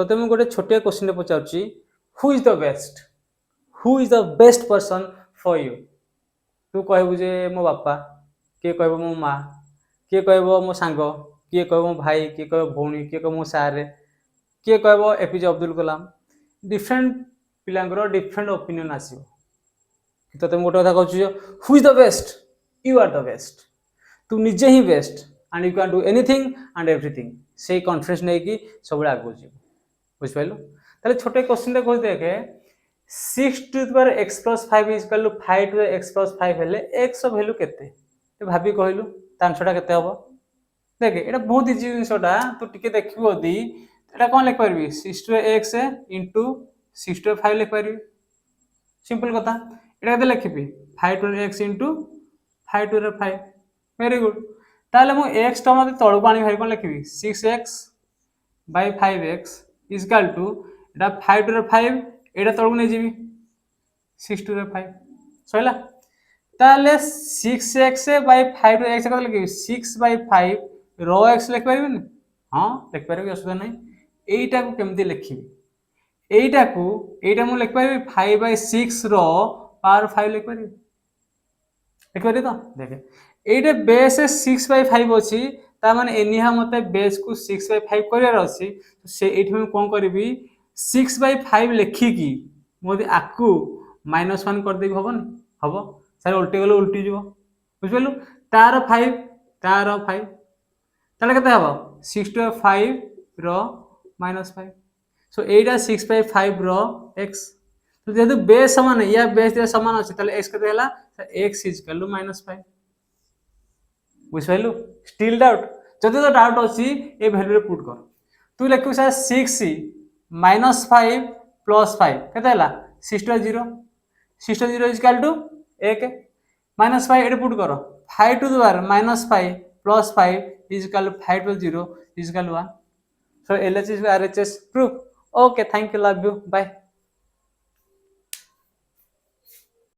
तो मुझे गोटे छोटे क्वेश्चन पचारूँ who is the best, who is the best person for you. तू कहबू जे मो बापा, किए कह मो माँ, किए कह मो सांग, किए कह मो भाई, किए कह भौणी, किए कह मो सारे, किए कह एपीजे अब्दुल कलाम। डिफरेंट पिलांकर डिफरेंट ओपिनियन आसो। तो तुम गोटे कथा कहूँ who is the best, you are the best. तू निजे ही best and you can do anything and everything. से कॉन्फिडेंस नहीं सब आगे जीव। बुझिपाल। ताले छोटे क्वेश्चन कह देखे 6 to the power x plus 5 is equal to 5 to the x plus 5 हेले x रो वैल्यू केते भाभी कहलु ता आंसरटा केते हबो। देख एटा बहुत इजी जिनसटा तू टिके देखिबो दी एटा कोन लिख परबी 6 टू x इनटू 6 टू 5 लिख परबी। सिंपल कथा एटा केते लिखिबी 5 to x into 5 to 5। Very good. ताले मु x टा मते तळु पानी भाई कोन लिखिबी 6x by 5x is equal to एटा 5 टू 5 एटा तळु नै जीवी 6 टू 5 सइला। ताले 6x बाय 5 टू x कत लिखिबी 6 बाय 5 रो x लिख परबी न। हां लिख परबी असुविधा नै। एटा को केमती लिखिबी एटा मु लिख परबी 5 बाय 6 रो पावर 5 लिख परबी। लिख परबी तो देखे एटा बेस 6 बाय 5 अछि ता माने एनिहा मते बेस को 6 बाय 5 करियार अछि। से एठी हम कोन करबी 6 बाय 5 लिखी की मोदी आकु -1 कर देबी हबन हबो सारे उल्टी गलो उल्टी जीवो। बुझिलु तार 5 ताले केते हबो 6 to 5 row -5 so Etah 6 bye 5 row x। तो जेतु बेस समान है या बेस दे समान अछि ताले x केते हला x इज इक्वल टू -5। बुझिलु स्टिल डाउट जदि तो डाउट अछि ए वैल्यू रे पुट कर। तू लिखु सर 6 -5 प्लस 5 केते हला 6 to 0 6 to 0 is equal to 1 -5 एड पुट कर 5 to the power -5 plus 5 is equal to 5 to 0 is equal to 1। So LHS RHS proof. Okay thank you love you bye.